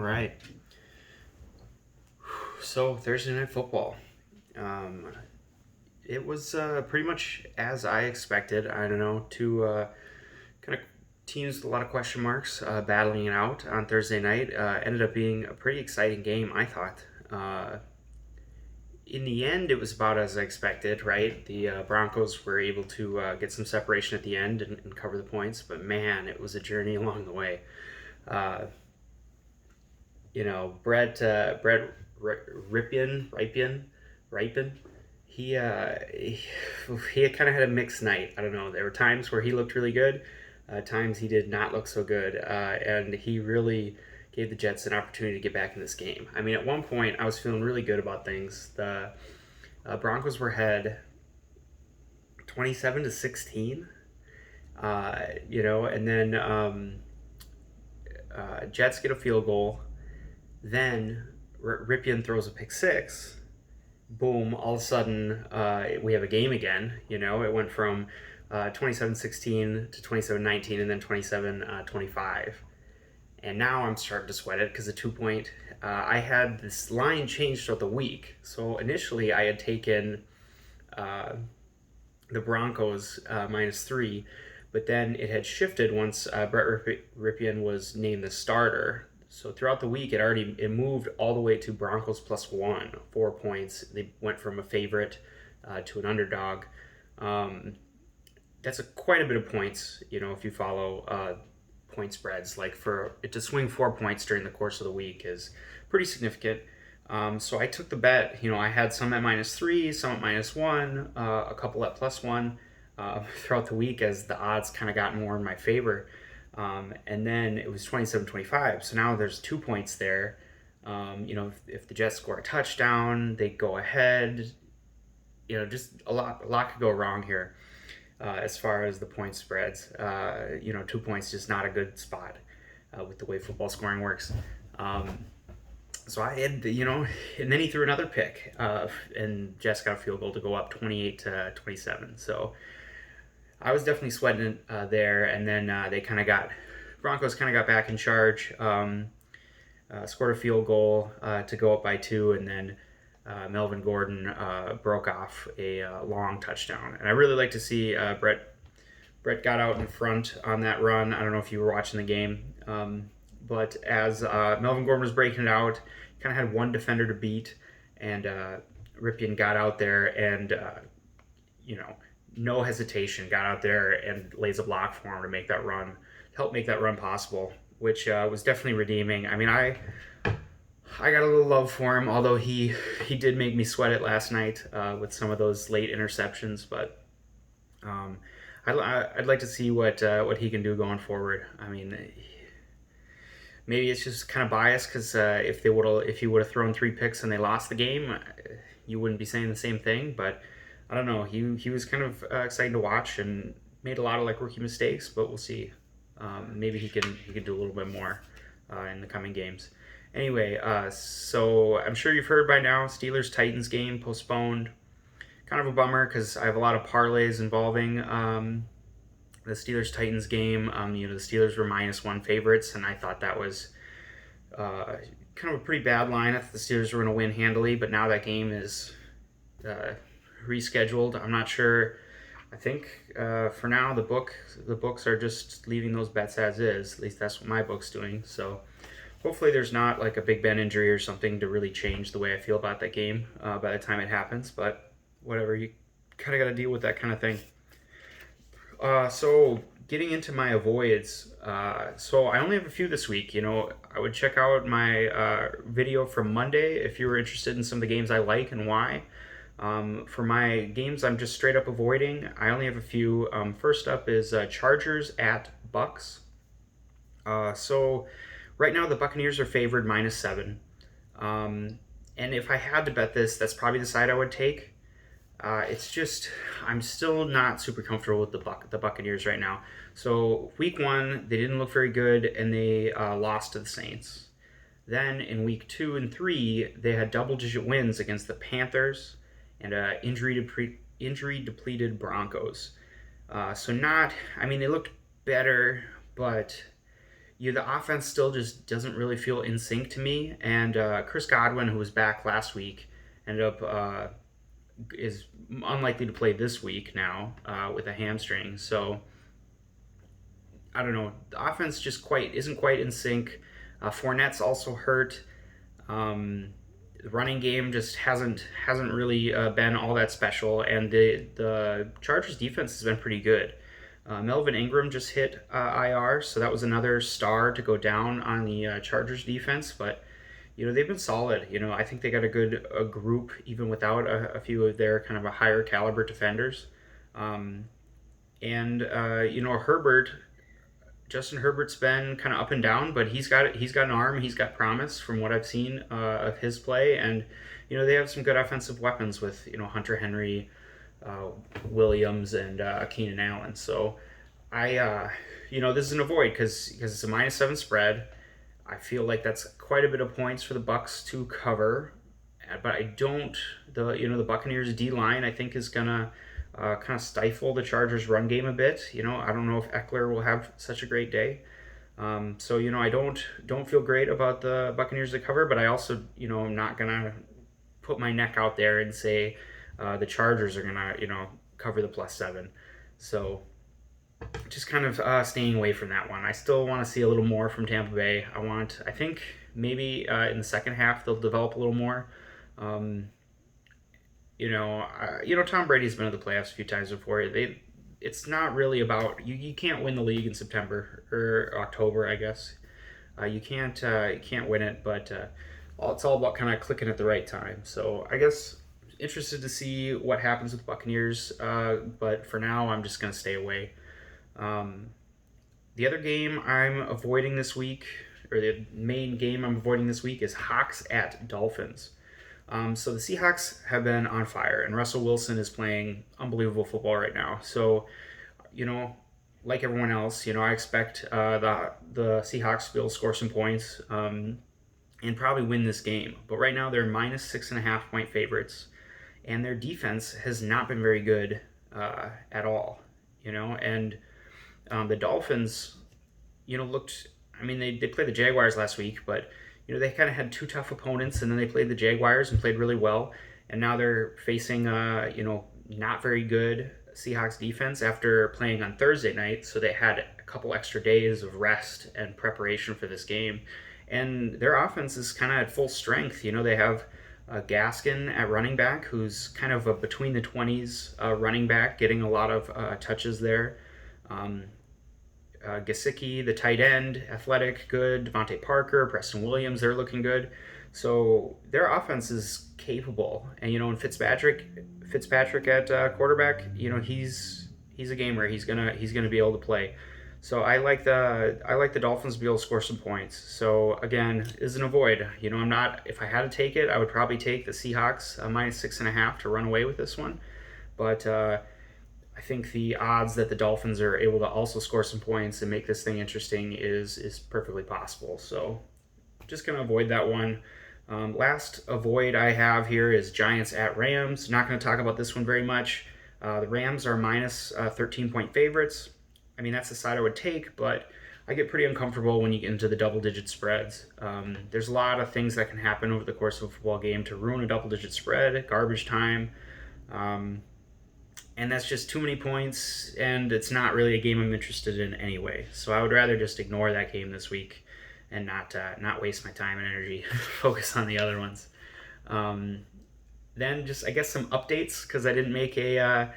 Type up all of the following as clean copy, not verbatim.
right. So Thursday night football. Um, it was pretty much as I expected. I don't know, two kind of teams with a lot of question marks battling it out on Thursday night. Ended up being a pretty exciting game, I thought. In the end, it was about as I expected, right? The Broncos were able to get some separation at the end and cover the points, but man, it was a journey along the way. Uh, Brett Ripien, he kind of had a mixed night. I don't know. There were times where he looked really good, times he did not look so good, and he really gave the Jets an opportunity to get back in this game. I mean, at one point, I was feeling really good about things. The Broncos were ahead 27-16. And then Jets get a field goal. Then Ripien throws a pick six. Boom! All of a sudden, we have a game again. It went from 27-16 to 27-19, and then 27-25. And now I'm starting to sweat it because the 2 point. I had this line changed throughout the week. So initially, I had taken the Broncos -3, but then it had shifted once Brett Ripien was named the starter. So throughout the week, it moved all the way to Broncos +1, 4 points. They went from a favorite to an underdog. That's quite a bit of points, if you follow point spreads. Like for it to swing 4 points during the course of the week is pretty significant. So I took the bet. I had some at -3, some at -1, a couple at +1 throughout the week as the odds kind of got more in my favor. And then it was 27-25. So now there's 2 points there. If the Jets score a touchdown, they go ahead. Just a lot could go wrong here as far as the point spreads. 2 points just not a good spot with the way football scoring works. So I had, and then he threw another pick, and Jets got a field goal to go up 28-27. So I was definitely sweating it there, and then Broncos kind of got back in charge, scored a field goal to go up by 2, and then Melvin Gordon broke off a long touchdown. And I really like to see Brett got out in front on that run. I don't know if you were watching the game, but as Melvin Gordon was breaking it out, kind of had one defender to beat, and Ripien got out there and, no hesitation, got out there and lays a block for him to help make that run possible, which was definitely redeeming. I mean, I got a little love for him, although he did make me sweat it last night with some of those late interceptions, but I'd like to see what he can do going forward. I mean, maybe it's just kind of biased because if he would have thrown 3 picks and they lost the game, you wouldn't be saying the same thing. But I don't know. He was kind of exciting to watch and made a lot of rookie mistakes, but we'll see. Maybe he can do a little bit more in the coming games. Anyway, so I'm sure you've heard by now, Steelers-Titans game postponed. Kind of a bummer because I have a lot of parlays involving the Steelers-Titans game. The Steelers were -1 favorites, and I thought that was kind of a pretty bad line. I thought the Steelers were going to win handily, but now that game is rescheduled. I'm not sure. I think for now the books are just leaving those bets as is. At least that's what my book's doing. So hopefully there's not a Big Ben injury or something to really change the way I feel about that game by the time it happens. But whatever, you kind of got to deal with that kind of thing. So getting into my avoids, so I only have a few this week. I would check out my video from Monday if you were interested in some of the games I like and why. For my games I'm just straight up avoiding, I only have a few. First up is Chargers at Bucks. So right now the Buccaneers are favored -7. And if I had to bet this, that's probably the side I would take. It's just I'm still not super comfortable with the Buccaneers right now. So week 1 they didn't look very good and they lost to the Saints. Then in week 2 and 3 they had double-digit wins against the Panthers and injury depleted Broncos. They looked better, but the offense still just doesn't really feel in sync to me. And Chris Godwin, who was back last week, ended up is unlikely to play this week now with a hamstring. So I don't know. The offense just quite isn't quite in sync. Fournette's also hurt. The running game just hasn't really been all that special, and the Chargers defense has been pretty good. Melvin Ingram just hit IR, so that was another star to go down on the Chargers defense. But they've been solid. I think they got a group even without a few of their kind of a higher caliber defenders. And Herbert. Justin Herbert's been kind of up and down, but he's got an arm, he's got promise from what I've seen of his play, and they have some good offensive weapons with Hunter Henry, Williams, and Keenan Allen. So I this is an avoid because it's a -7 spread. I feel like that's quite a bit of points for the Bucks to cover, but I don't the Buccaneers D line I think is gonna kind of stifle the Chargers' run game a bit. I don't know if Eckler will have such a great day. So I don't feel great about the Buccaneers to cover, but I also I'm not gonna put my neck out there and say the Chargers are gonna cover the +7. So just kind of staying away from that one. I still want to see a little more from Tampa Bay. I think maybe in the second half they'll develop a little more. Tom Brady's been in the playoffs a few times before. It's not really about you can't win the league in September or October, I guess. You can't win it, but it's all about kind of clicking at the right time. So I guess interested to see what happens with Buccaneers, but for now I'm just gonna stay away. The other game I'm avoiding this week, or the main game I'm avoiding this week, is Hawks at Dolphins. So the Seahawks have been on fire, and Russell Wilson is playing unbelievable football right now. So, like everyone else, I expect the Seahawks to be able to score some points and probably win this game. But right now they're -6.5 point favorites, and their defense has not been very good at all. And the Dolphins, looked. I mean, they played the Jaguars last week, but they kind of had two tough opponents, and then they played the Jaguars and played really well. And now they're facing, not very good Seahawks defense after playing on Thursday night. So they had a couple extra days of rest and preparation for this game. And their offense is kind of at full strength. They have Gaskin at running back, who's kind of a between the 20s running back, getting a lot of touches there. Gesicki, the tight end, athletic, good. Devontae Parker, Preston Williams, they're looking good. So their offense is capable. And, and Fitzpatrick at quarterback, he's a gamer. He's gonna be able to play. So I like the Dolphins to be able to score some points. So again, is an avoid. I'm not. If I had to take it, I would probably take the Seahawks -6.5 to run away with this one. But I think the odds that the Dolphins are able to also score some points and make this thing interesting is perfectly possible. So just going to avoid that one. Last avoid I have here is Giants at Rams. Not going to talk about this one very much. The Rams are -13 point favorites. I mean, that's the side I would take, but I get pretty uncomfortable when you get into the double-digit spreads. There's a lot of things that can happen over the course of a football game to ruin a double-digit spread, garbage time. And that's just too many points, and it's not really a game I'm interested in anyway. So I would rather just ignore that game this week and not waste my time and energy. Focus on the other ones. Then just, I guess, some updates, because I didn't make a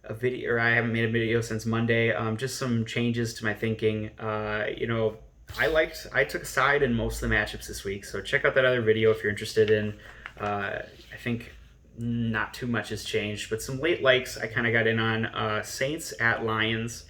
video, or I haven't made a video since Monday. Just some changes to my thinking. I took a side in most of the matchups this week, so check out that other video if you're interested in. I think not too much has changed, but some late likes I kind of got in on. Saints at Lions.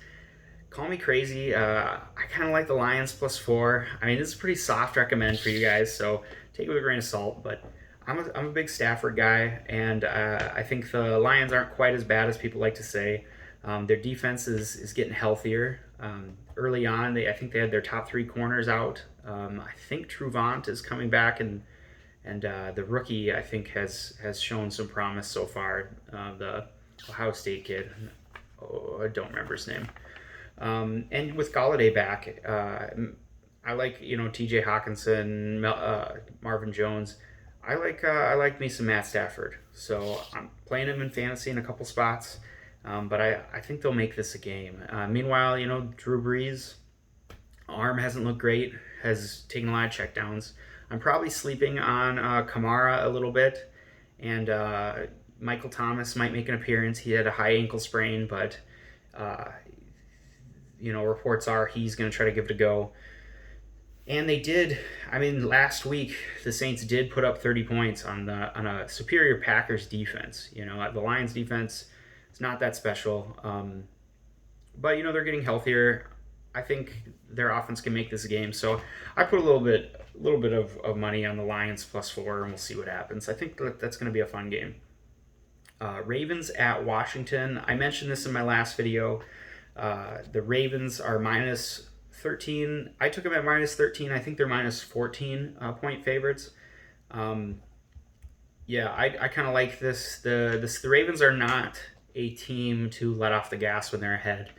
Call me crazy. I kind of like the Lions +4. I mean, this is a pretty soft recommend for you guys, so take it with a grain of salt, but I'm a big Stafford guy, and I think the Lions aren't quite as bad as people like to say. Their defense is getting healthier. Early on, I think they had their top 3 corners out. I think Truvant is coming back, and the rookie, I think, has shown some promise so far. The Ohio State kid, I don't remember his name. And with Galladay back, I like, T.J. Hawkinson, Marvin Jones. I like me some Matt Stafford. So I'm playing him in fantasy in a couple spots. But I think they'll make this a game. Meanwhile, Drew Brees, arm hasn't looked great, has taken a lot of checkdowns. I'm probably sleeping on Kamara a little bit, and Michael Thomas might make an appearance. He had a high ankle sprain, but uh, reports are he's going to try to give it a go. And they did. I mean, last week the Saints did put up 30 points on a superior Packers defense. The Lions defense is not that special, but they're getting healthier. I think their offense can make this game. So I put a little bit of money on the Lions +4, and we'll see what happens. I think that's going to be a fun game. Ravens at Washington. I mentioned this in my last video. The Ravens are -13. I took them at -13. I think they're -14 point favorites. Yeah, I kind of like this. The Ravens are not a team to let off the gas when they're ahead.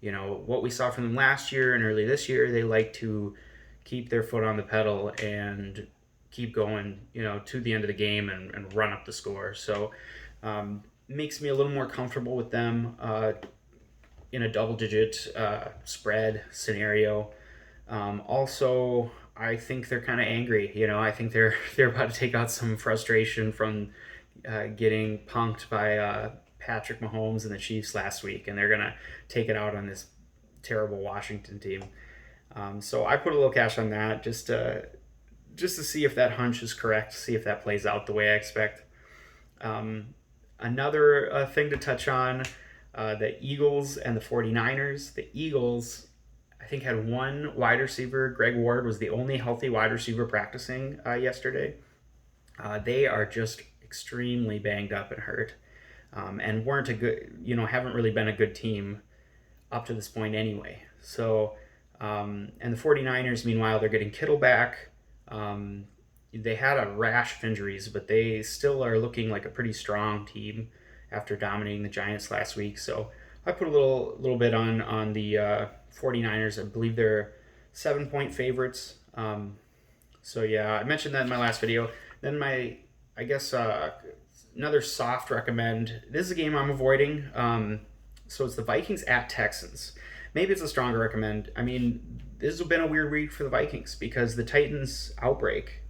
What we saw from them last year and early this year, they like to keep their foot on the pedal and keep going, to the end of the game and run up the score. So makes me a little more comfortable with them in a double-digit spread scenario. Also, I think they're kind of angry. I think they're about to take out some frustration from getting punked by Patrick Mahomes and the Chiefs last week, and they're gonna take it out on this terrible Washington team. So I put a little cash on that just to see if that hunch is correct, see if that plays out the way I expect. Another thing to touch on, the Eagles and the 49ers. The Eagles, I think, had one wide receiver. Greg Ward was the only healthy wide receiver practicing yesterday. They are just extremely banged up and hurt, and weren't a good, haven't really been a good team up to this point anyway. So, and the 49ers, meanwhile, they're getting Kittle back. They had a rash of injuries, but they still are looking like a pretty strong team after dominating the Giants last week. So I put a little bit on the 49ers. I believe they're 7-point favorites. So yeah, I mentioned that in my last video. Then another soft recommend. This is a game I'm avoiding. So it's the Vikings at Texans. Maybe it's a stronger recommend. I mean, this has been a weird week for the Vikings because the Titans outbreak.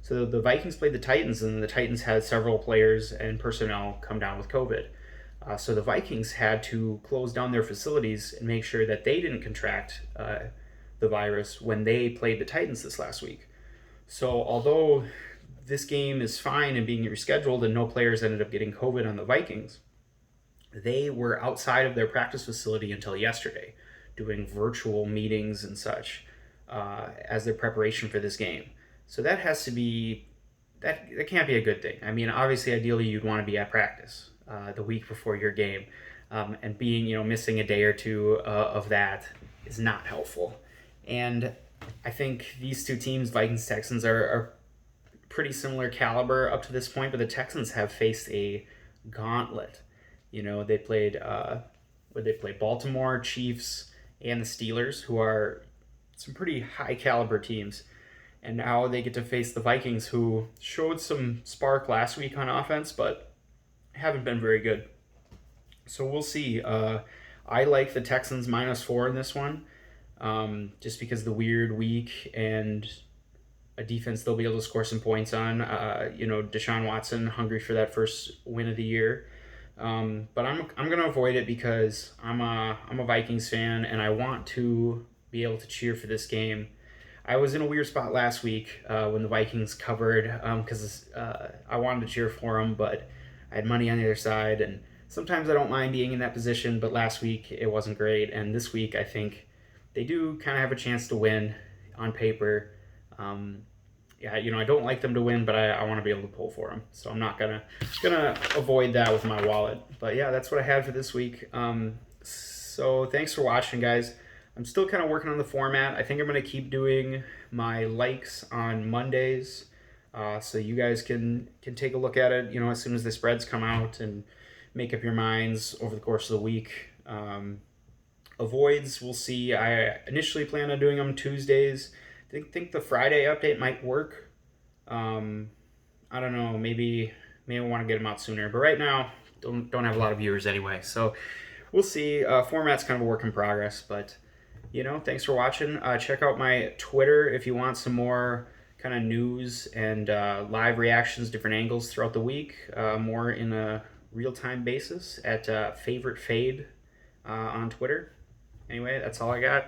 So the Vikings played the Titans, and the Titans had several players and personnel come down with COVID. So the Vikings had to close down their facilities and make sure that they didn't contract the virus when they played the Titans this last week. So although this game is fine and being rescheduled and no players ended up getting COVID on the Vikings, they were outside of their practice facility until yesterday, doing virtual meetings and such as their preparation for this game. So that has to be, that can't be a good thing. I mean, obviously, ideally, you'd want to be at practice the week before your game, and being, missing a day or two of that is not helpful. And I think these two teams, Vikings, Texans, are pretty similar caliber up to this point, but the Texans have faced a gauntlet. They played, Baltimore, Chiefs, and the Steelers, who are some pretty high caliber teams. And now they get to face the Vikings, who showed some spark last week on offense, but haven't been very good. So we'll see. I like the Texans -4 in this one, just because of the weird week and a defense they'll be able to score some points on. Deshaun Watson hungry for that first win of the year. But I'm gonna avoid it because I'm a Vikings fan and I want to be able to cheer for this game. I was in a weird spot last week when the Vikings covered because I wanted to cheer for them, but I had money on the other side, and sometimes I don't mind being in that position, but last week it wasn't great, and this week I think they do kind of have a chance to win on paper. I don't like them to win, but I want to be able to pull for them, so I'm not gonna avoid that with my wallet. But yeah, that's what I had for this week. So thanks for watching, guys. I'm still kind of working on the format. I think I'm going to keep doing my likes on Mondays, so you guys can take a look at it, as soon as the spreads come out, and make up your minds over the course of the week. Avoids, we'll see. I initially plan on doing them Tuesdays. think the Friday update might work. Um, I don't know. Maybe I want to get them out sooner. But right now, don't have a lot of viewers anyway. So we'll see. Format's kind of a work in progress. But thanks for watching. Check out my Twitter if you want some more kind of news and live reactions, different angles throughout the week. More in a real time basis at Favorite Fade on Twitter. Anyway, that's all I got.